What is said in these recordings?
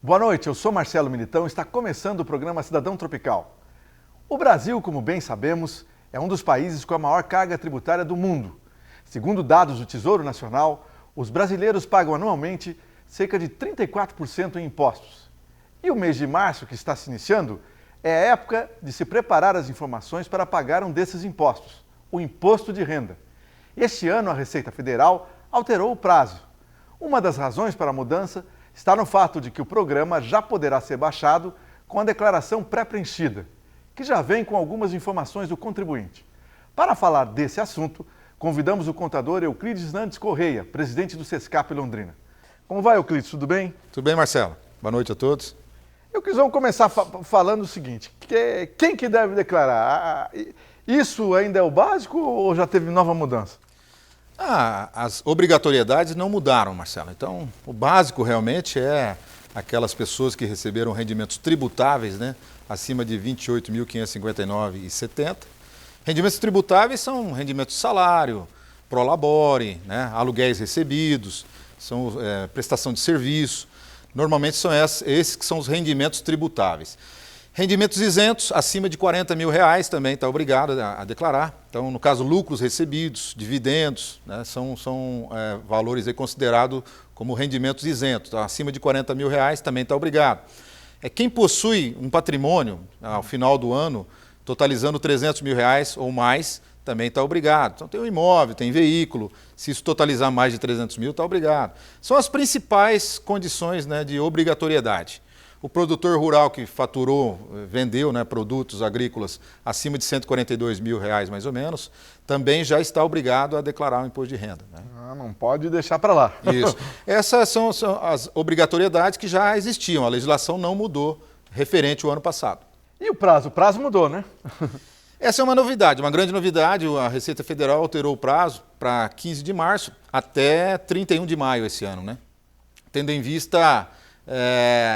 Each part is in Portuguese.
Boa noite, eu sou Marcelo Militão e está começando o programa Cidadão Tropical. O Brasil, como bem sabemos, é um dos países com a maior carga tributária do mundo. Segundo dados do Tesouro Nacional, os brasileiros pagam anualmente cerca de 34% em impostos. E o mês de março, que está se iniciando, é a época de se preparar as informações para pagar um desses impostos, o Imposto de Renda. Este ano, a Receita Federal alterou o prazo. Uma das razões para a mudança está no fato de que o programa já poderá ser baixado com a declaração pré-preenchida, que já vem com algumas informações do contribuinte. Para falar desse assunto, convidamos o contador Euclides Nandes Correia, presidente do Sescap Londrina. Como vai, Euclides? Tudo bem? Tudo bem, Marcelo. Boa noite a todos. Euclides, vamos começar falando o seguinte, quem que deve declarar? Isso ainda é o básico ou já teve nova mudança? As obrigatoriedades não mudaram, Marcelo. Então, o básico realmente é aquelas pessoas que receberam rendimentos tributáveis, né, acima de R$ 28.559,70. Rendimentos tributáveis são rendimentos de salário, prolabore, né, aluguéis recebidos, são prestação de serviço. Normalmente são esses que são os rendimentos tributáveis. Rendimentos isentos, acima de R$ 40 mil também está obrigado a declarar. Então, no caso, lucros recebidos, dividendos, né, são valores considerados como rendimentos isentos. Então, acima de R$ 40 mil também está obrigado. Quem possui um patrimônio ao final do ano, totalizando R$ 300 mil ou mais, também está obrigado. Então, tem um imóvel, tem veículo, se isso totalizar mais de 300 mil, está obrigado. São as principais condições, né, de obrigatoriedade. O produtor rural que faturou, vendeu, né, produtos agrícolas acima de R$ 142 mil mais ou menos, também já está obrigado a declarar o imposto de renda. Né? Não pode deixar para lá. Isso. Essas são as obrigatoriedades que já existiam, a legislação não mudou referente ao ano passado. E o prazo? O prazo mudou, né? Essa é uma novidade, uma grande novidade. A Receita Federal alterou o prazo para 15 de março até 31 de maio esse ano, né? Tendo em vista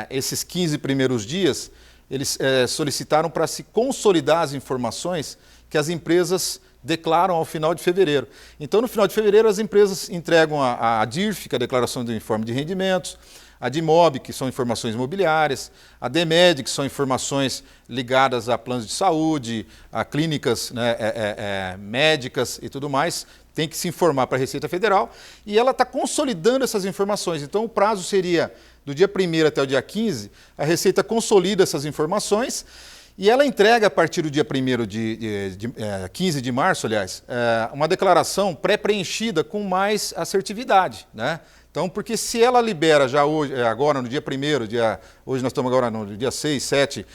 esses 15 primeiros dias, eles solicitaram para se consolidar as informações que as empresas declaram ao final de fevereiro. Então, no final de fevereiro, as empresas entregam a DIRF, que é a Declaração do Informe de Rendimentos, a DIMOB, que são informações imobiliárias, a DEMED, que são informações ligadas a planos de saúde, a clínicas, né, médicas e tudo mais, tem que se informar para a Receita Federal e ela está consolidando essas informações. Então, o prazo seria do dia 1º até o dia 15, a Receita consolida essas informações e ela entrega, a partir do dia 15 de março, aliás, uma declaração pré-preenchida com mais assertividade, né? Então, porque se ela libera já hoje, agora no dia 1º, hoje nós estamos agora no dia 6, 7,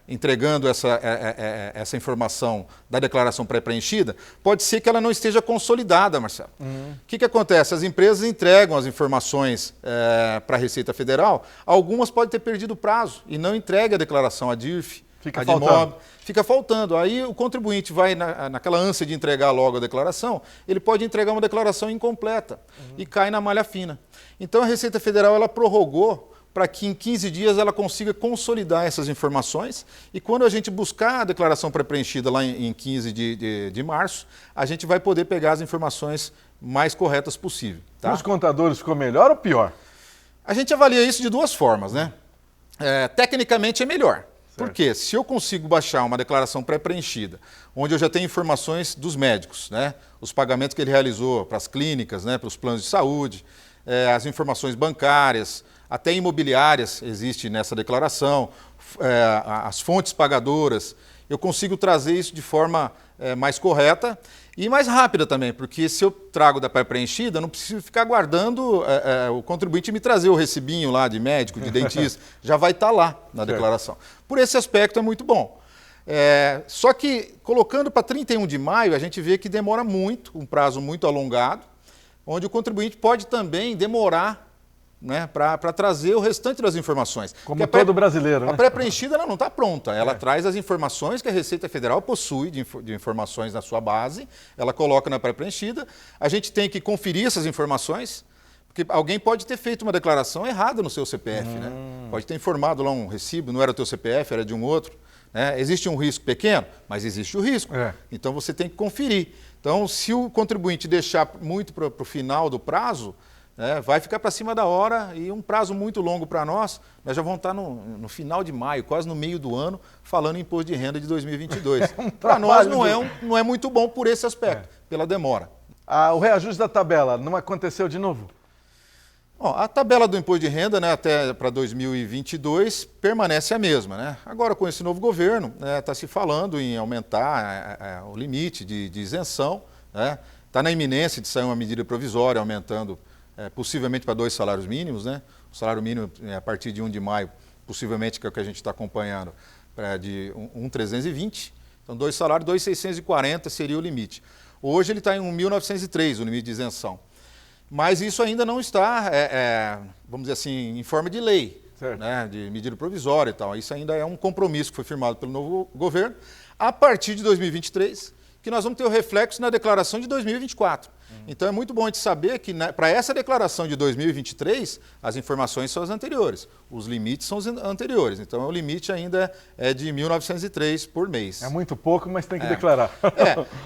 entregando essa informação da declaração pré-preenchida, pode ser que ela não esteja consolidada, Marcelo. O que acontece? As empresas entregam as informações para a Receita Federal, algumas podem ter perdido o prazo e não entrega a declaração, a DIRF, a DIMOB. Fica faltando. Aí o contribuinte vai, naquela ânsia de entregar logo a declaração, ele pode entregar uma declaração incompleta e cai na malha fina. Então a Receita Federal ela prorrogou para que em 15 dias ela consiga consolidar essas informações e quando a gente buscar a declaração pré-preenchida lá em 15 de março, a gente vai poder pegar as informações mais corretas possível. Tá? Os contadores ficou melhor ou pior? A gente avalia isso de duas formas, né? Tecnicamente é melhor. Porque se eu consigo baixar uma declaração pré-preenchida, onde eu já tenho informações dos médicos, né, os pagamentos que ele realizou para as clínicas, né, para os planos de saúde, as informações bancárias, até imobiliárias existe nessa declaração, as fontes pagadoras, eu consigo trazer isso de forma mais correta e mais rápida também, porque se eu trago da pré-preenchida, não preciso ficar aguardando o contribuinte me trazer o recibinho lá de médico, de dentista, já vai estar lá na declaração. Por esse aspecto é muito bom. Só que colocando para 31 de maio, a gente vê que demora muito, um prazo muito alongado, onde o contribuinte pode também demorar, né, para trazer o restante das informações. Como todo brasileiro, né? A pré-preenchida ela não está pronta, ela traz as informações que a Receita Federal possui de informações na sua base, ela coloca na pré-preenchida, a gente tem que conferir essas informações, porque alguém pode ter feito uma declaração errada no seu CPF, né? Pode ter informado lá um recibo, não era o teu CPF, era de um outro. Né? Existe um risco pequeno, mas existe o risco. Então você tem que conferir. Então, se o contribuinte deixar muito para o final do prazo, vai ficar para cima da hora e um prazo muito longo para nós. Nós já vamos estar no final de maio, quase no meio do ano, falando em imposto de renda de 2022. Para nós não é muito bom por esse aspecto, pela demora. O reajuste da tabela não aconteceu de novo? Bom, a tabela do imposto de renda, né, até para 2022 permanece a mesma, né? Agora, com esse novo governo, está se falando em aumentar o limite de isenção, né? Está na iminência de sair uma medida provisória aumentando possivelmente para 2 salários mínimos, né? O salário mínimo a partir de 1 de maio, possivelmente, que é o que a gente está acompanhando, de 1.320. Então, 2 salários, 2.640 seria o limite. Hoje ele está em 1.903, o limite de isenção. Mas isso ainda não está, vamos dizer assim, em forma de lei, né, de medida provisória e tal. Isso ainda é um compromisso que foi firmado pelo novo governo. A partir de 2023, que nós vamos ter o reflexo na declaração de 2024. Então é muito bom a gente saber que para essa declaração de 2023, as informações são as anteriores. Os limites são os anteriores. Então o limite ainda é de 1.903 por mês. É muito pouco, mas tem que declarar.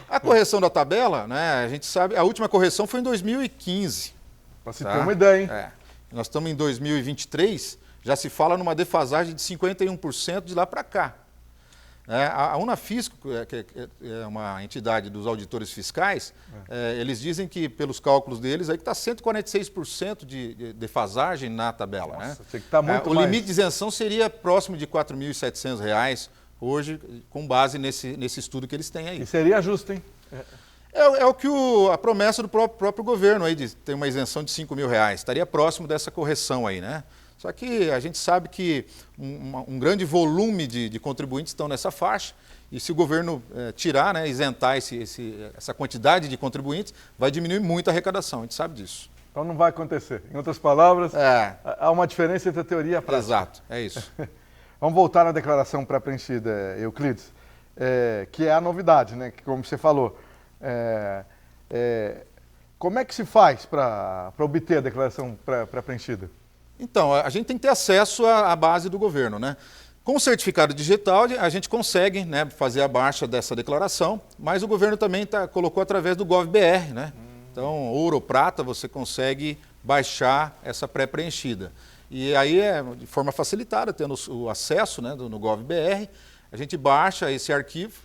A correção da tabela, né, a gente sabe, a última correção foi em 2015. Para se ter uma ideia, hein? Nós estamos em 2023, já se fala numa defasagem de 51% de lá para cá. A Unafisco, que é uma entidade dos auditores fiscais, eles dizem que, pelos cálculos deles, aí que está 146% de defasagem na tabela. Nossa, né? Tem que estar muito o mais. limite de isenção seria próximo de R$ 4.700 hoje, com base nesse estudo que eles têm aí. E seria justo, hein? É o que a promessa do próprio governo aí de ter uma isenção de R$ 5.000. Estaria próximo dessa correção aí, né? Só que a gente sabe que um grande volume de contribuintes estão nessa faixa e se o governo tirar, né, isentar essa quantidade de contribuintes, vai diminuir muito a arrecadação, a gente sabe disso. Então não vai acontecer. Em outras palavras, há uma diferença entre a teoria e a prática. Exato, é isso. Vamos voltar na declaração pré-preenchida, Euclides, que é a novidade, né? Que, como você falou, como é que se faz para obter a declaração pré-preenchida? Então, a gente tem que ter acesso à base do governo, né? Com o certificado digital, a gente consegue, né, fazer a baixa dessa declaração, mas o governo também colocou através do GovBR, né? Então, ouro ou prata, você consegue baixar essa pré-preenchida. E aí, de forma facilitada, tendo o acesso, né, no GovBR, a gente baixa esse arquivo,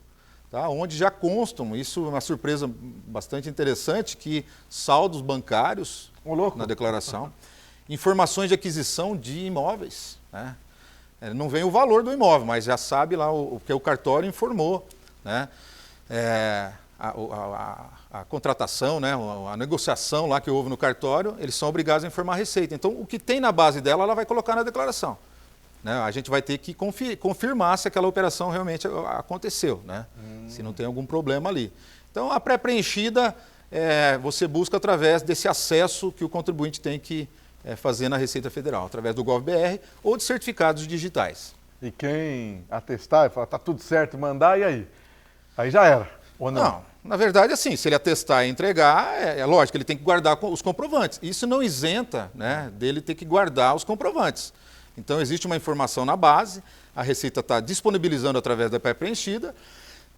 tá, onde já constam, isso é uma surpresa bastante interessante, que saldos bancários na declaração, informações de aquisição de imóveis, né? Não vem o valor do imóvel, mas já sabe lá o que o cartório informou, né? A contratação, né? A negociação lá que houve no cartório, eles são obrigados a informar a Receita. Então, o que tem na base dela, ela vai colocar na declaração, né? A gente vai ter que confirmar se aquela operação realmente aconteceu, né? Se não tem algum problema ali. Então, a pré-preenchida, você busca através desse acesso que o contribuinte tem que fazer na Receita Federal, através do GovBR ou de certificados digitais. E quem atestar e falar, está tudo certo, mandar, e aí? Aí já era, ou não? Não, na verdade, assim, se ele atestar e entregar, lógico, ele tem que guardar os comprovantes. Isso não isenta, né, dele ter que guardar os comprovantes. Então, existe uma informação na base, a Receita está disponibilizando através da pré-preenchida,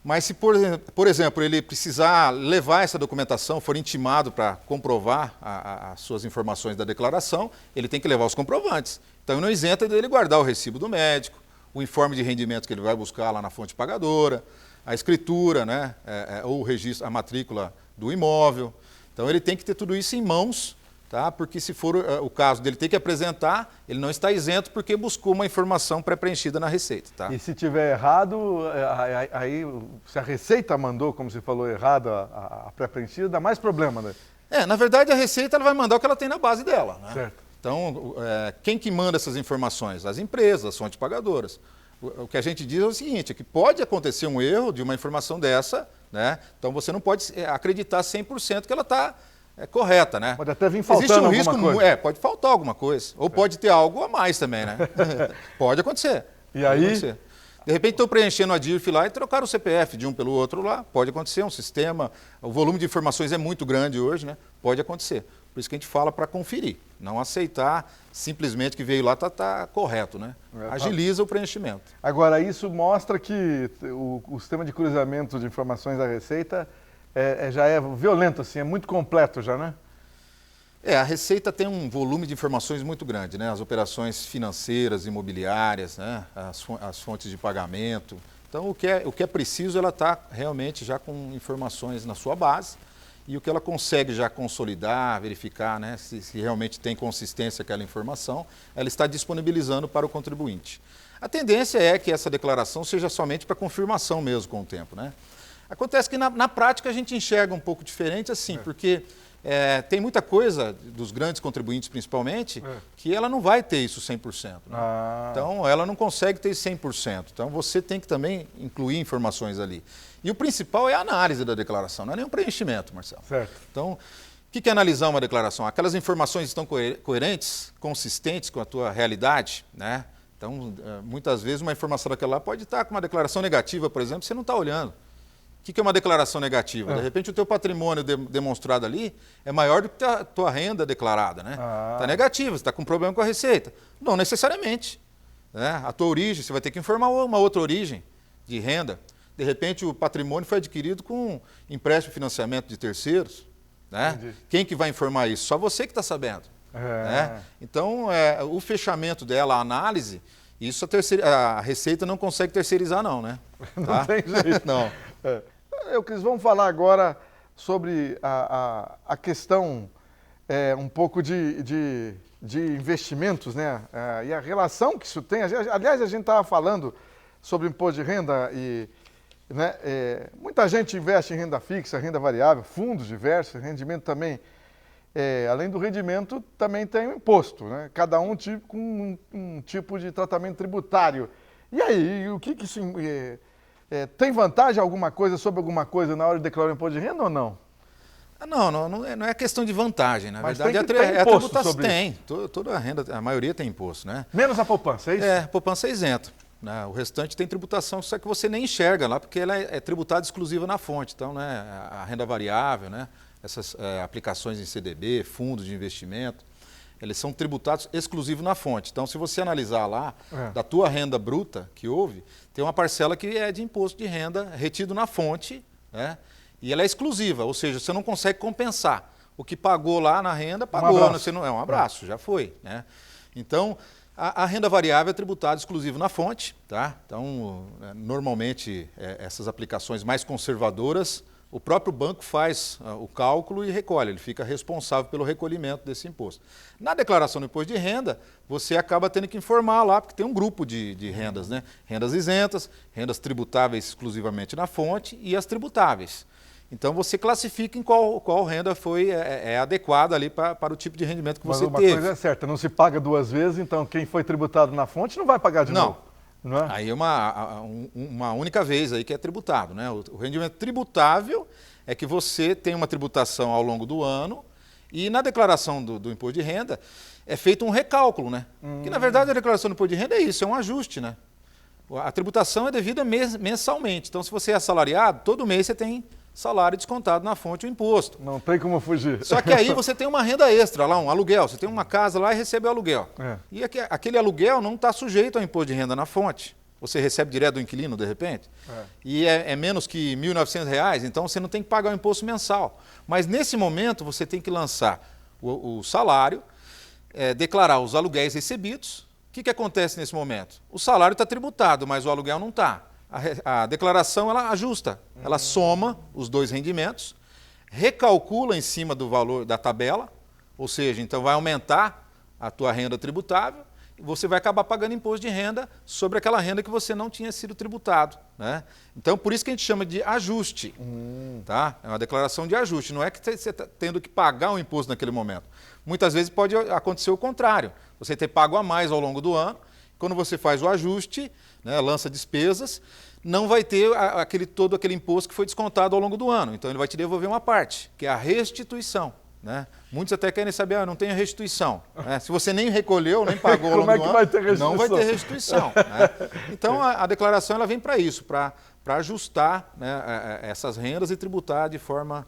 mas se, por exemplo, ele precisar levar essa documentação, for intimado para comprovar as suas informações da declaração, ele tem que levar os comprovantes. Então, não isenta dele guardar o recibo do médico, o informe de rendimento que ele vai buscar lá na fonte pagadora, a escritura, né, ou o registro, a matrícula do imóvel. Então, ele tem que ter tudo isso em mãos, tá? Porque se for o caso dele ter que apresentar, ele não está isento porque buscou uma informação pré-preenchida na Receita. Tá? E se tiver errado, aí se a Receita mandou, como você falou, errado a pré-preenchida, dá mais problema, né? Na verdade, a Receita ela vai mandar o que ela tem na base dela, né? Certo. Então, quem que manda essas informações? As empresas, as fontes pagadoras. O que a gente diz é o seguinte, é que pode acontecer um erro de uma informação dessa, né? Então você não pode acreditar 100% que ela está correta, né? Pode até vir faltando alguma coisa. Pode faltar alguma coisa. Ou pode ter algo a mais também, né? Pode acontecer. E aí? Acontecer. De repente estão preenchendo a DIRF lá e trocaram o CPF de um pelo outro lá. Pode acontecer, um sistema, o volume de informações é muito grande hoje, né? Pode acontecer. Por isso que a gente fala para conferir, não aceitar simplesmente que veio lá está correto, né? Agiliza o preenchimento. Agora, isso mostra que o sistema de cruzamento de informações da Receita já é violento, assim, é muito completo já, né? A Receita tem um volume de informações muito grande, né? As operações financeiras, imobiliárias, né? As fontes de pagamento. Então, o que é preciso, ela está realmente já com informações na sua base e o que ela consegue já consolidar, verificar, né? Se realmente tem consistência aquela informação, ela está disponibilizando para o contribuinte. A tendência é que essa declaração seja somente para confirmação mesmo com o tempo, né? Acontece que na prática a gente enxerga um pouco diferente assim, porque tem muita coisa, dos grandes contribuintes principalmente, que ela não vai ter isso 100%. Né? Então, ela não consegue ter 100%. Então, você tem que também incluir informações ali. E o principal é a análise da declaração, não é nem um preenchimento, Marcelo. Certo. Então, o que é analisar uma declaração? Aquelas informações estão coerentes, consistentes com a tua realidade, né? Então, muitas vezes uma informação daquela lá pode estar com uma declaração negativa, por exemplo, você não está olhando. O que é uma declaração negativa? De repente o teu patrimônio demonstrado ali é maior do que a tua renda declarada, né? Está negativa, você está com problema com a receita. Não necessariamente. Né? A tua origem, você vai ter que informar uma outra origem de renda. De repente o patrimônio foi adquirido com empréstimo e financiamento de terceiros. Né? Quem que vai informar isso? Só você que está sabendo. Né? Então, o fechamento dela, a análise, isso a Receita não consegue terceirizar não, né? Não tem jeito. Não. Cris, vamos falar agora sobre a questão um pouco de investimentos, né? E a relação que isso tem. Aliás, a gente estava falando sobre imposto de renda e né, muita gente investe em renda fixa, renda variável, fundos diversos, rendimento também. Além do rendimento, também tem o imposto, né? Cada um com um tipo de tratamento tributário. E aí, o que isso... tem vantagem alguma coisa sobre alguma coisa na hora de declarar o imposto de renda ou não? Não é questão de vantagem, na Mas verdade tem a imposto tributação sobre tem. Toda a renda, a maioria tem imposto, né? Menos a poupança, é isso? A poupança é isenta. Né? O restante tem tributação, só que você nem enxerga lá, porque ela é tributada exclusiva na fonte. Então, né, a renda variável, né, essas aplicações em CDB, fundos de investimento, eles são tributados exclusivo na fonte. Então, se você analisar lá, da tua renda bruta que houve, tem uma parcela que é de imposto de renda retido na fonte, né? E ela é exclusiva, ou seja, você não consegue compensar. O que pagou lá na renda, pagou. Um abraço, já foi. Né? Então, a renda variável é tributada exclusivo na fonte. Tá? Então, normalmente, essas aplicações mais conservadoras, o próprio banco faz o cálculo e recolhe, ele fica responsável pelo recolhimento desse imposto. Na declaração do imposto de renda, você acaba tendo que informar lá, porque tem um grupo de rendas, né? Rendas isentas, rendas tributáveis exclusivamente na fonte e as tributáveis. Então você classifica em qual renda foi adequada ali para o tipo de rendimento que você teve. Mas uma coisa é certa, não se paga duas vezes, então quem foi tributado na fonte não vai pagar de novo. Não é? Aí é uma única vez aí que é tributado. Né? O rendimento tributável é que você tem uma tributação ao longo do ano e na declaração do imposto de renda é feito um recálculo. Né? Que na verdade a declaração do imposto de renda é isso, é um ajuste. Né? A tributação é devida mensalmente. Então se você é assalariado, todo mês você tem salário descontado na fonte o imposto. Não tem como fugir. Só que aí você tem uma renda extra lá, um aluguel. Você tem uma casa lá e recebe o aluguel. E aquele aluguel não está sujeito ao imposto de renda na fonte. Você recebe direto do inquilino, de repente. E é menos que R$ 1.900, então você não tem que pagar o imposto mensal. Mas nesse momento você tem que lançar o salário, declarar os aluguéis recebidos. O que acontece nesse momento? O salário está tributado, mas o aluguel não está. A declaração ela ajusta, ela soma os dois rendimentos, recalcula em cima do valor da tabela, ou seja, então vai aumentar a tua renda tributável e você vai acabar pagando imposto de renda sobre aquela renda que você não tinha sido tributado. Né? Então, por isso que a gente chama de ajuste. Tá? É uma declaração de ajuste, não é que você está tendo que pagar um imposto naquele momento. Muitas vezes pode acontecer o contrário, você ter pago a mais ao longo do ano, quando você faz o ajuste, né, lança despesas, não vai ter todo aquele imposto que foi descontado ao longo do ano. Então, ele vai te devolver uma parte, que é a restituição. Né? Muitos até querem saber, não tem restituição. Né? Se você nem recolheu, nem pagou ao longo do ano, não vai ter restituição. Né? Então, a declaração ela vem para isso, para ajustar, né, essas rendas e tributar de forma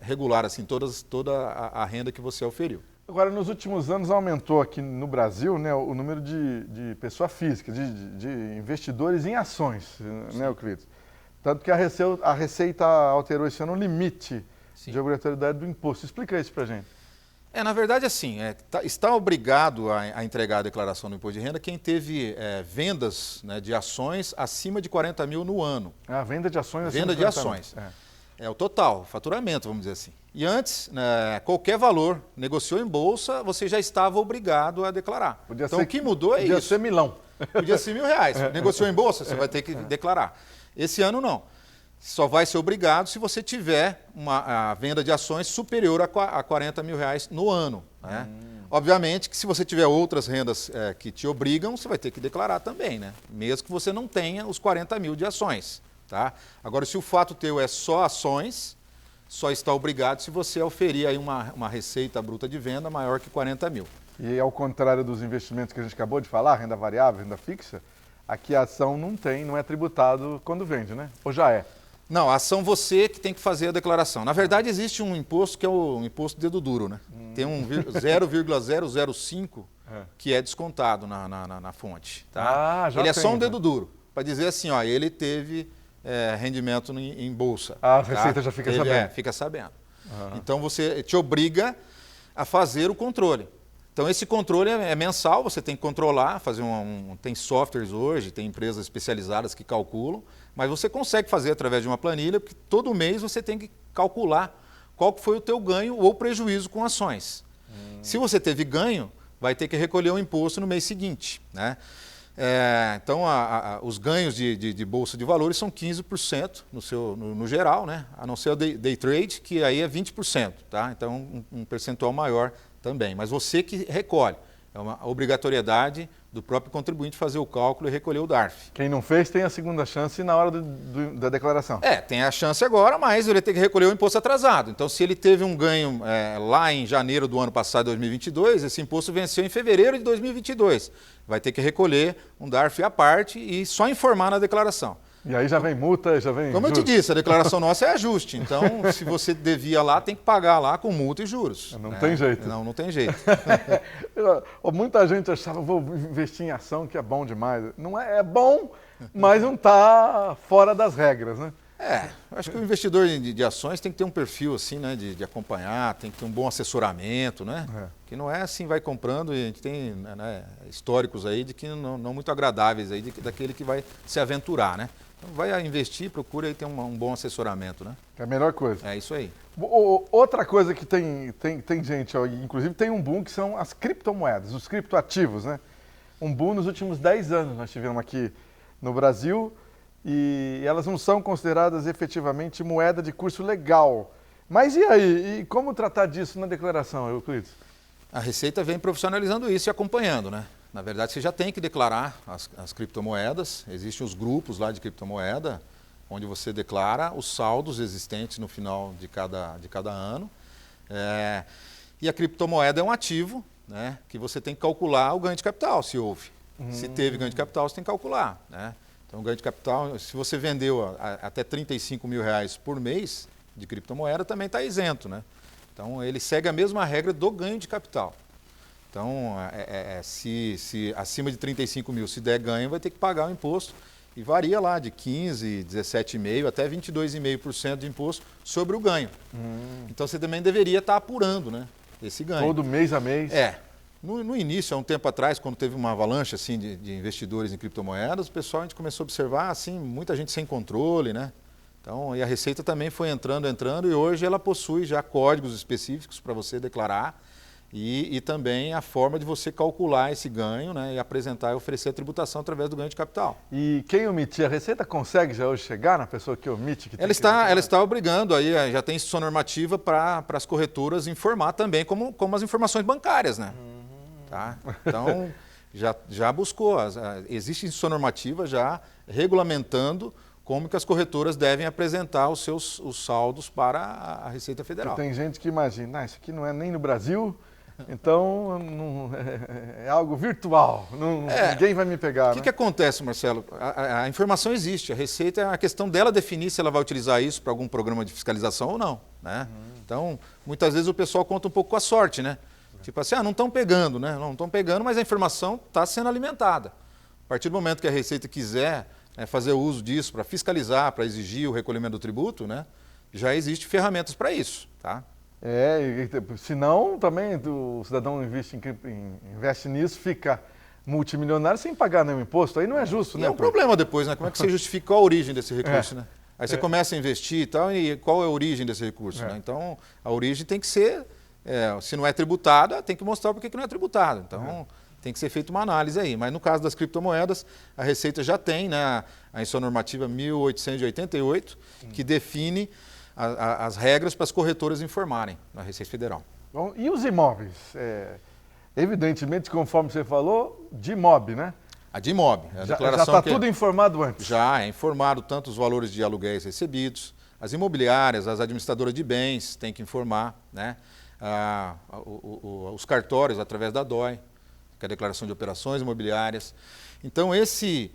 regular, assim, toda a renda que você oferiu. Agora, nos últimos anos aumentou aqui no Brasil, né, o número de pessoa física, de investidores em ações, né, Euclides? Tanto que a Receita alterou esse ano o limite de obrigatoriedade do imposto. Explica isso para a gente. Na verdade, assim, está obrigado a entregar a declaração do imposto de renda quem teve vendas, né, de ações acima de 40 mil no ano. A venda de ações acima Venda de ações. É o total, faturamento, vamos dizer assim. E antes, né, qualquer valor negociou em bolsa, você já estava obrigado a declarar. Então, o que mudou é isso. Podia ser milão. Podia ser R$1.000. Negociou em bolsa, você vai ter que declarar. Esse ano, não. Só vai ser obrigado se você tiver a venda de ações superior a R$40 mil no ano. Né? Obviamente que se você tiver outras rendas que te obrigam, você vai ter que declarar também, né? Mesmo que você não tenha os 40 mil de ações. Tá? Agora, se o fato teu é só ações, só está obrigado se você oferir aí uma receita bruta de venda maior que 40 mil. E ao contrário dos investimentos que a gente acabou de falar, renda variável, renda fixa, aqui a ação não é tributado quando vende, né? Ou já é? Não, a ação você que tem que fazer a declaração. Na verdade, existe um imposto que é o imposto dedo duro, né? Tem um 0,005 que é descontado na fonte. Tá? Já ele é tem, só um dedo duro, para dizer assim, ó, ele teve rendimento em bolsa. A Receita já fica sabendo. Fica sabendo. Então, você te obriga a fazer o controle. Então, esse controle é mensal, você tem que controlar, fazer tem softwares hoje, tem empresas especializadas que calculam, mas você consegue fazer através de uma planilha, porque todo mês você tem que calcular qual foi o teu ganho ou prejuízo com ações. Se você teve ganho, vai ter que recolher o imposto no mês seguinte. Né? Então, os ganhos de bolsa de valores são 15% no geral, né? A não ser o day trade, que aí é 20%. Tá? Então, um percentual maior também. Mas você que recolhe. É uma obrigatoriedade do próprio contribuinte fazer o cálculo e recolher o DARF. Quem não fez tem a segunda chance na hora da declaração. Tem a chance agora, mas ele tem que recolher o imposto atrasado. Então, se ele teve um ganho lá em janeiro do ano passado, 2022, esse imposto venceu em fevereiro de 2022. Vai ter que recolher um DARF à parte e só informar na declaração. E aí já vem multa, já vem Como juros. eu te disse, a declaração nossa é ajuste. Então, se você devia lá, tem que pagar lá com multa e juros. Não tem jeito. Não tem jeito. Muita gente achava, vou investir em ação, que é bom demais. Não é bom, mas não está fora das regras, né? Eu acho que o investidor de ações tem que ter um perfil assim, né, de acompanhar, tem que ter um bom assessoramento, né? Que não é assim, vai comprando e a gente tem, né, históricos aí de que não muito agradáveis aí daquele que vai se aventurar, né? Então vai investir, procura aí ter um bom assessoramento, né? É a melhor coisa. É isso aí. Outra coisa que tem gente, inclusive tem um boom, que são as criptomoedas, os criptoativos, né? Um boom nos últimos 10 anos nós tivemos aqui no Brasil e elas não são consideradas efetivamente moeda de curso legal. Mas e aí? E como tratar disso na declaração, Euclides? A Receita vem profissionalizando isso e acompanhando, né? Na verdade, você já tem que declarar as criptomoedas. Existem os grupos lá de criptomoeda, onde você declara os saldos existentes no final de cada ano. E a criptomoeda é um ativo, né, que você tem que calcular o ganho de capital, se houve. Se teve ganho de capital, você tem que calcular. Né? Então, o ganho de capital, se você vendeu até R$35 mil por mês de criptomoeda, também está isento. Né? Então, ele segue a mesma regra do ganho de capital. Então, se acima de 35 mil, se der ganho, vai ter que pagar o imposto. E varia lá de 15%, 17,5% até 22,5% de imposto sobre o ganho. Então, você também deveria estar apurando, né, esse ganho. Todo mês a mês? No início, há um tempo atrás, quando teve uma avalanche assim, de investidores em criptomoedas, o pessoal, a gente começou a observar assim, muita gente sem controle, né? Então, e a Receita também foi entrando, e hoje ela possui já códigos específicos para você declarar e também a forma de você calcular esse ganho, né, e apresentar e oferecer a tributação através do ganho de capital. E quem omitir, a Receita consegue já hoje chegar na pessoa que omite? Ela está obrigando, aí já tem instrução normativa para as corretoras informar também, como as informações bancárias, né? Tá? Então, já buscou, existe instrução normativa já regulamentando como que as corretoras devem apresentar os saldos para a Receita Federal. Tem gente que imagina, isso aqui não é nem no Brasil, então é algo virtual, ninguém vai me pegar. O que acontece, Marcelo? A informação existe, a Receita é a questão dela definir se ela vai utilizar isso para algum programa de fiscalização ou não. Né? Então, muitas vezes o pessoal conta um pouco com a sorte, né? Tipo assim, não estão pegando, né? Não estão pegando, mas a informação está sendo alimentada. A partir do momento que a Receita quiser fazer uso disso para fiscalizar, para exigir o recolhimento do tributo, né, já existem ferramentas para isso. Tá? Senão também o cidadão investe nisso, fica multimilionário sem pagar nenhum imposto, aí não é justo, né? É um problema depois, né? Como é que você justifica qual a origem desse recurso, né? Aí você começa a investir e tal, e qual é a origem desse recurso, né? Então, a origem tem que ser, se não é tributada, tem que mostrar por que não é tributado. Então, tem que ser feita uma análise aí. Mas no caso das criptomoedas, a Receita já tem, né, a Instrução Normativa 1888, que define as regras para as corretoras informarem na Receita Federal. Bom, e os imóveis? Evidentemente, conforme você falou, de IMOB, né? A de IMOB. Já está tudo informado antes. Já é informado tanto os valores de aluguéis recebidos, as imobiliárias, as administradoras de bens têm que informar, né? Os cartórios através da DOI, que é a Declaração de Operações Imobiliárias. Então, esse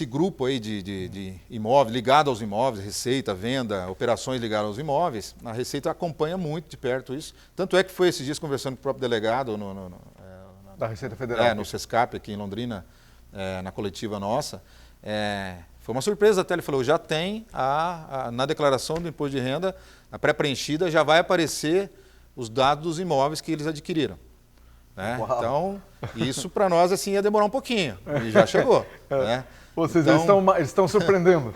grupo aí de imóveis, ligado aos imóveis, receita, venda, operações ligadas aos imóveis, a Receita acompanha muito de perto isso. Tanto é que foi esses dias conversando com o próprio delegado da Receita Federal. No SESCAP, aqui em Londrina, na coletiva nossa. Foi uma surpresa até, ele falou, já tem na declaração do imposto de renda, a pré-preenchida, já vai aparecer os dados dos imóveis que eles adquiriram. Né? Então, isso para nós assim ia demorar um pouquinho, e já chegou. Né? Ou seja, eles estão surpreendendo.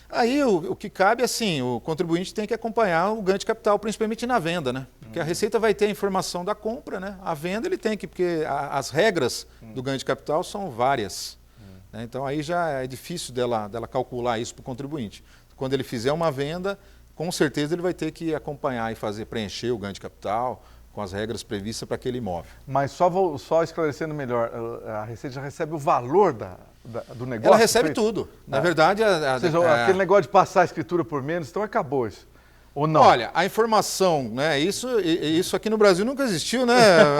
Aí o que cabe, assim, o contribuinte tem que acompanhar o ganho de capital, principalmente na venda, né? Porque a Receita vai ter a informação da compra, né? A venda ele tem que, porque as regras do ganho de capital são várias. Né? Então aí já é difícil dela calcular isso para o contribuinte. Quando ele fizer uma venda, com certeza ele vai ter que acompanhar e preencher o ganho de capital com as regras previstas para aquele imóvel. Mas só esclarecendo melhor, a Receita já recebe o valor do negócio? Ela recebe tudo. Na verdade... Ou seja, aquele negócio de passar a escritura por menos, então acabou isso. Ou não? Olha, a informação, né? Isso aqui no Brasil nunca existiu, né,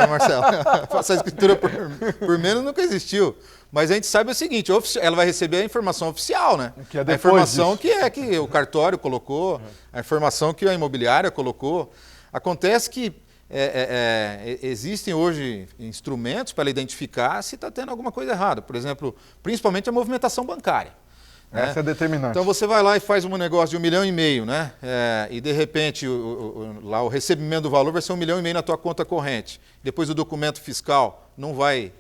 Marcelo? Passar a escritura por menos nunca existiu. Mas a gente sabe o seguinte, ela vai receber a informação oficial, né? Que é a informação que o cartório colocou, a informação que a imobiliária colocou. Acontece que existem hoje instrumentos para identificar se está tendo alguma coisa errada. Por exemplo, principalmente a movimentação bancária. Essa é determinante. Então você vai lá e faz um negócio de 1,5 milhão, né? E de repente lá o recebimento do valor vai ser 1,5 milhão na tua conta corrente. Depois o documento fiscal não vai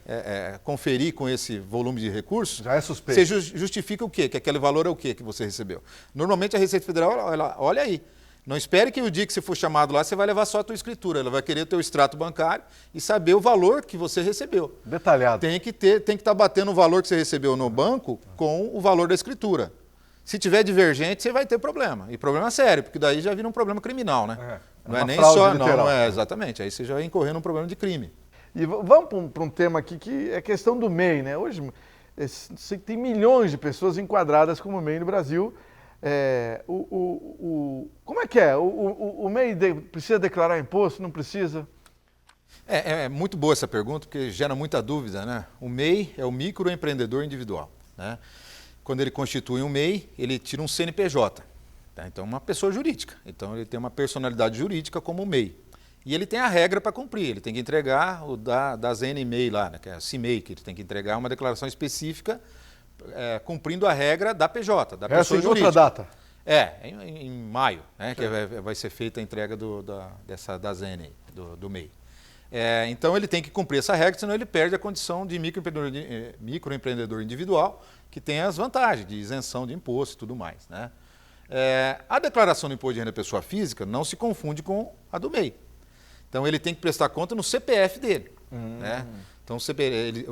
conferir com esse volume de recursos. Já é suspeito. Você justifica o quê? Que aquele valor é o quê que você recebeu? Normalmente a Receita Federal, ela olha aí. Não espere que o dia que você for chamado lá, você vai levar só a tua escritura. Ela vai querer o teu extrato bancário e saber o valor que você recebeu. Detalhado. Tem que estar batendo o valor que você recebeu no banco com o valor da escritura. Se tiver divergente, você vai ter problema. E problema sério, porque daí já vira um problema criminal, né? Não é nem só... Não é, exatamente. Aí você já vai incorrer num problema de crime. E vamos para um tema aqui que é questão do MEI, né? Hoje tem milhões de pessoas enquadradas como MEI no Brasil. Como é que é? O MEI precisa declarar imposto? Não precisa? É muito boa essa pergunta, porque gera muita dúvida, né? O MEI é o microempreendedor individual, né? Quando ele constitui um MEI, ele tira um CNPJ, tá? Então, uma pessoa jurídica. Então, ele tem uma personalidade jurídica como o MEI. E ele tem a regra para cumprir, ele tem que entregar o da ZNMEI lá, né? Que é a CIMEI, que ele tem que entregar uma declaração específica cumprindo a regra da PJ, da pessoa jurídica. Outra data? Em maio, né, que vai ser feita a entrega da ZNEI, do MEI. Então ele tem que cumprir essa regra, senão ele perde a condição de microempreendedor individual, que tem as vantagens de isenção de imposto e tudo mais. Né? A declaração do imposto de renda da pessoa física não se confunde com a do MEI. Então ele tem que prestar conta no CPF dele. Né? Então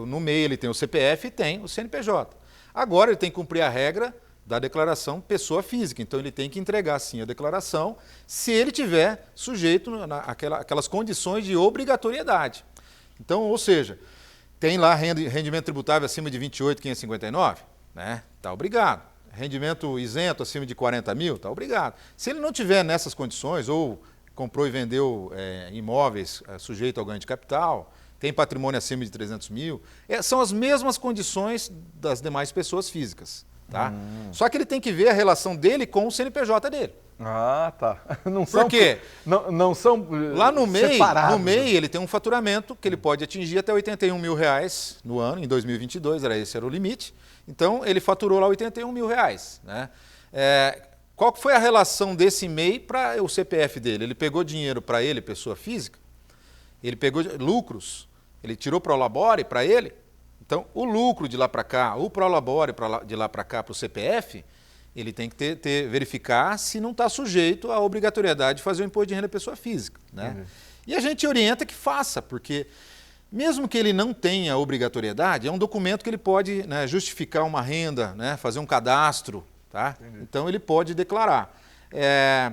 no MEI ele tem o CPF e tem o CNPJ. Agora ele tem que cumprir a regra da declaração pessoa física. Então ele tem que entregar sim a declaração se ele tiver sujeito àquelas condições de obrigatoriedade. Então, ou seja, tem lá rendimento tributável acima de 28.559, né? Está obrigado. Rendimento isento acima de 40 mil, está obrigado. Se ele não tiver nessas condições, ou comprou e vendeu imóveis sujeito ao ganho de capital, tem patrimônio acima de 300 mil, são as mesmas condições das demais pessoas físicas. Tá? Só que ele tem que ver a relação dele com o CNPJ dele. Ah, tá. Por quê? Não são lá no MEI, separados. No MEI ele tem um faturamento que ele pode atingir até R$81 mil no ano, em 2022, esse era o limite. Então ele faturou lá R$81 mil. Né? qual que foi a relação desse MEI para o CPF dele? Ele pegou dinheiro para ele, pessoa física, ele pegou lucros, ele tirou Prolabore para ele. Então, o lucro de lá para cá, o Prolabore de lá para cá para o CPF, ele tem que verificar se não está sujeito à obrigatoriedade de fazer o imposto de renda pessoa física, né? Uhum. E a gente orienta que faça, porque mesmo que ele não tenha obrigatoriedade, é um documento que ele pode, né, justificar uma renda, né, fazer um cadastro, tá? Então ele pode declarar.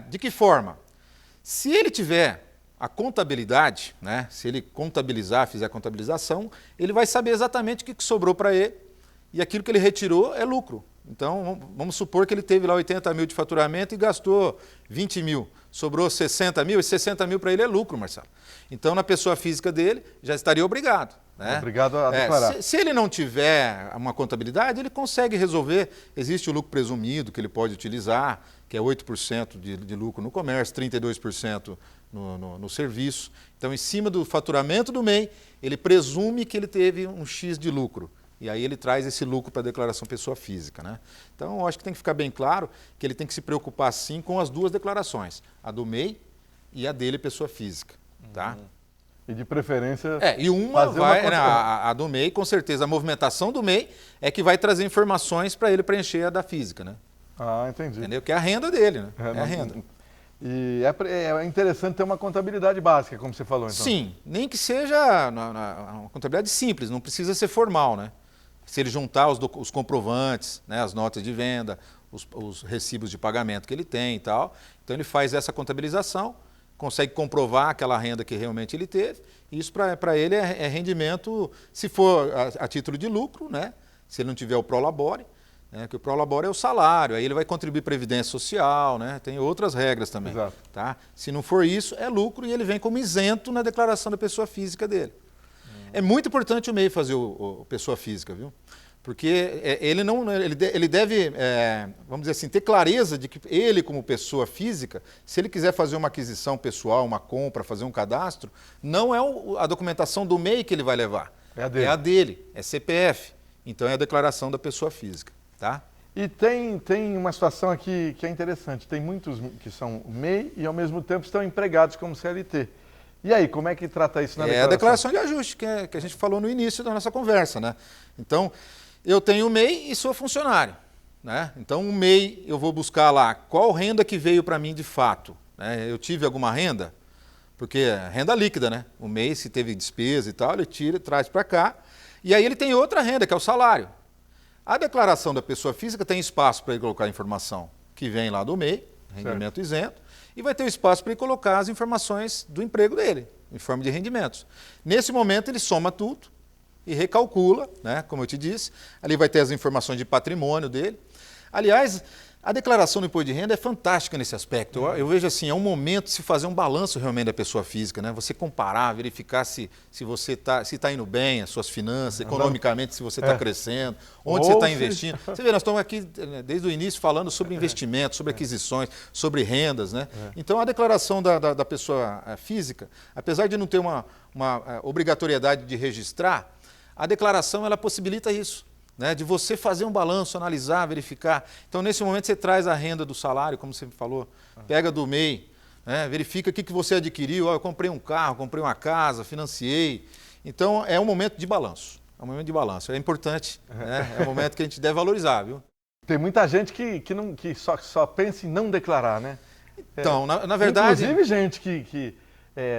De que forma? Se ele tiver a contabilidade, né, se ele contabilizar, fizer a contabilização, ele vai saber exatamente o que sobrou para ele e aquilo que ele retirou é lucro. Então, vamos supor que ele teve lá 80 mil de faturamento e gastou 20 mil. Sobrou 60 mil, e 60 mil para ele é lucro, Marcelo. Então, na pessoa física dele, já estaria obrigado, né? Obrigado a declarar. Se ele não tiver uma contabilidade, ele consegue resolver. Existe o lucro presumido que ele pode utilizar, que é 8% de lucro no comércio, 32% no serviço. Então, em cima do faturamento do MEI, ele presume que ele teve um X de lucro. E aí ele traz esse lucro para a declaração pessoa física, né? Então, eu acho que tem que ficar bem claro que ele tem que se preocupar, sim, com as duas declarações, a do MEI e a dele, pessoa física, tá? E de preferência... E uma vai, a do MEI, com certeza, a movimentação do MEI é que vai trazer informações para ele preencher a da física, né? Ah, entendi. Entendeu? Que é a renda dele, né? É a renda. E é interessante ter uma contabilidade básica, como você falou, então. Sim, nem que seja uma contabilidade simples, não precisa ser formal, né? Se ele juntar os comprovantes, né, as notas de venda, os recibos de pagamento que ele tem e tal, então ele faz essa contabilização, consegue comprovar aquela renda que realmente ele teve, e isso para ele é rendimento, se for a título de lucro, né, se ele não tiver o Prolabore, né, que o Prolabore é o salário, aí ele vai contribuir para a Previdência Social, né, tem outras regras também. Exato. Tá? Se não for isso, é lucro e ele vem como isento na declaração da pessoa física dele. É muito importante o MEI fazer o pessoa física, viu? Porque ele deve, vamos dizer assim, ter clareza de que ele, como pessoa física, se ele quiser fazer uma aquisição pessoal, uma compra, fazer um cadastro, não é a documentação do MEI que ele vai levar. É a dele, é CPF. Então é a declaração da pessoa física, tá? E tem uma situação aqui que é interessante. Tem muitos que são MEI e, ao mesmo tempo, estão empregados como CLT. E aí, como é que trata isso na declaração? É a declaração de ajuste, que a gente falou no início da nossa conversa, né? Então, eu tenho MEI e sou funcionário, né? Então, o MEI, eu vou buscar lá qual renda que veio para mim de fato, né? Eu tive alguma renda? Porque é renda líquida, né? O MEI, se teve despesa e tal, ele tira, traz para cá. E aí ele tem outra renda, que é o salário. A declaração da pessoa física tem espaço para ele colocar a informação que vem lá do MEI, rendimento isento, e vai ter espaço para ele colocar as informações do emprego dele, em forma de rendimentos. Nesse momento, ele soma tudo e recalcula, né, como eu te disse. Ali vai ter as informações de patrimônio dele. Aliás, a declaração do imposto de renda é fantástica nesse aspecto. Eu vejo assim, é um momento de se fazer um balanço realmente da pessoa física, né? Você comparar, verificar se você está indo bem, as suas finanças, economicamente, se você está crescendo, onde você está investindo. Você vê, nós estamos aqui desde o início falando sobre investimentos, sobre aquisições, sobre rendas, né? Então, a declaração da pessoa física, apesar de não ter uma obrigatoriedade de registrar, a declaração ela possibilita isso. Né, de você fazer um balanço, analisar, verificar. Então, nesse momento, você traz a renda do salário, como você falou, pega do MEI, né, verifica o que você adquiriu. Eu comprei um carro, comprei uma casa, financiei. Então, é um momento de balanço. É um momento de balanço. É importante, né, é um momento que a gente deve valorizar, viu? Tem muita gente que só pensa em não declarar, né? Então, na verdade... Inclusive, gente que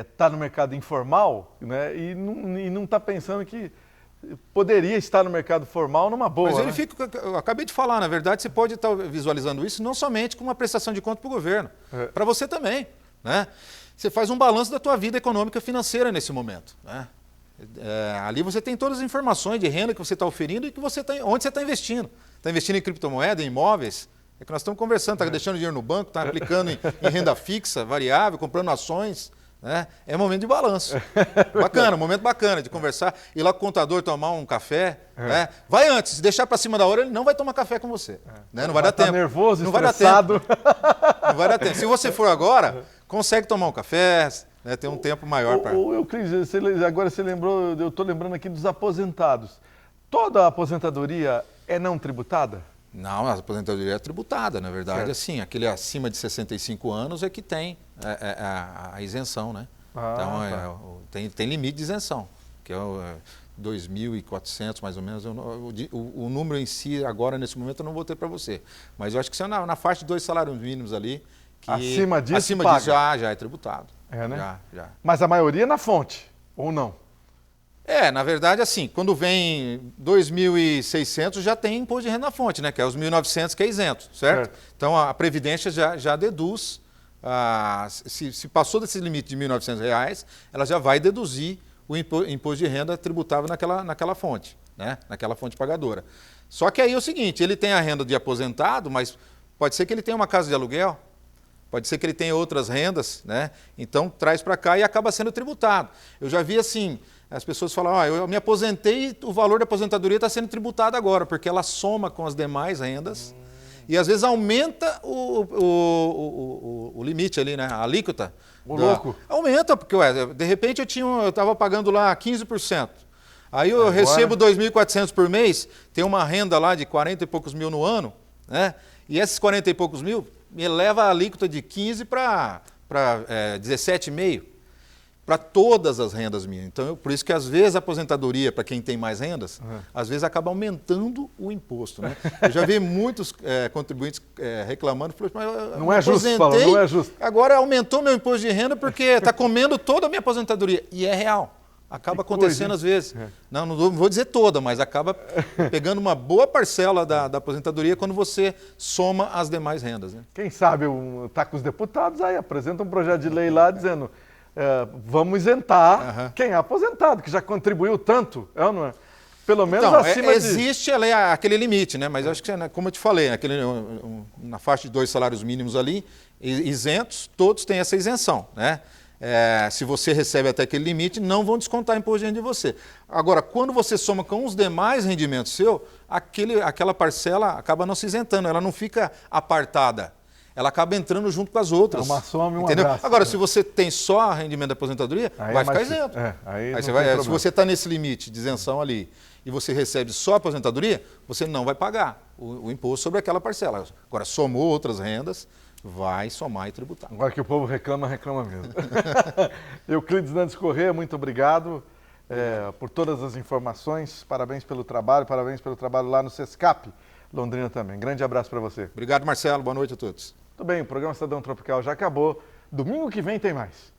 está no mercado informal, né, e não está pensando que poderia estar no mercado formal numa boa. Mas verifica, eu acabei de falar, na verdade, você pode estar visualizando isso não somente com uma prestação de conta para o governo, para você também, né? Você faz um balanço da tua vida econômica e financeira nesse momento, né? Ali você tem todas as informações de renda que você está oferindo e que onde você está investindo. Está investindo em criptomoeda, em imóveis? É que nós estamos conversando, está deixando dinheiro no banco, está aplicando em renda fixa, variável, comprando ações. Né? É um momento de balanço. Bacana, um momento bacana de conversar, ir lá com o contador tomar um café. Né? Vai antes, se deixar para cima da hora, ele não vai tomar café com você. Né? Não vai dar tempo. Nervoso, não estressado. Vai dar tempo. Não vai dar tempo. Se você for agora, consegue tomar um café, né? Ter um tempo maior para... Euclides, agora você lembrou, eu estou lembrando aqui dos aposentados. Toda a aposentadoria é não tributada? Não, a aposentadoria é tributada, na verdade, Certo. assim, aquele acima de 65 anos é que tem a isenção, né? Então, tem limite de isenção, que é 2.400 mais ou menos. O número em si, agora, nesse momento, eu não vou ter para você. Mas eu acho que você é na faixa de 2 salários mínimos ali. Que acima disso já é tributado. É, né? Já. Mas a maioria na fonte, ou não? Na verdade, assim, quando vem 2.600 já tem imposto de renda na fonte, né? Que é os 1.900 que é isento, certo? Então a Previdência já deduz, se passou desse limite de R$ 1.900, ela já vai deduzir o imposto de renda tributável naquela fonte, né? Naquela fonte pagadora. Só que aí é o seguinte, ele tem a renda de aposentado, mas pode ser que ele tenha uma casa de aluguel, pode ser que ele tenha outras rendas, né? Então traz para cá e acaba sendo tributado. Eu já vi assim, as pessoas falam, eu me aposentei e o valor da aposentadoria está sendo tributado agora, porque ela soma com as demais rendas e às vezes aumenta o limite ali, né? A alíquota. Louco. Aumenta, porque de repente eu estava pagando lá 15%. Aí eu recebo 2.400 por mês, tem uma renda lá de 40 e poucos mil no ano, né? E esses 40 e poucos mil me leva a alíquota de 15 para 17,5 para todas as rendas minhas. Então, por isso que às vezes a aposentadoria, para quem tem mais rendas, às vezes acaba aumentando o imposto, né? Eu já vi muitos contribuintes reclamando, mas não é justo, não é justo. Agora aumentou meu imposto de renda porque está comendo toda a minha aposentadoria. E é real. Acaba acontecendo às vezes. Não vou dizer toda, mas acaba pegando uma boa parcela da aposentadoria quando você soma as demais rendas, né? Quem sabe está com os deputados aí, apresenta um projeto de lei lá dizendo vamos isentar quem é aposentado, que já contribuiu tanto, não é? Pelo menos então, acima existe aquele limite, né? Mas eu acho que, como eu te falei, na faixa de 2 salários mínimos ali, isentos, todos têm essa isenção, né? Se você recebe até aquele limite, não vão descontar imposto de renda de você. Agora, quando você soma com os demais rendimentos seu, aquela parcela acaba não se isentando, ela não fica apartada. Ela acaba entrando junto com as outras. Uma soma e um entendeu? abraço. Agora, se você tem só rendimento da aposentadoria, vai ficar isento. Se você está nesse limite de isenção ali e você recebe só a aposentadoria, você não vai pagar o imposto sobre aquela parcela. Agora, somou outras rendas, vai somar e tributar. Agora que o povo reclama mesmo. Euclides Nandes Corrêa, muito obrigado por todas as informações. Parabéns pelo trabalho lá no Sescap, Londrina também. Grande abraço para você. Obrigado, Marcelo. Boa noite a todos. Tudo bem, o programa Cidadão Tropical já acabou. Domingo que vem tem mais.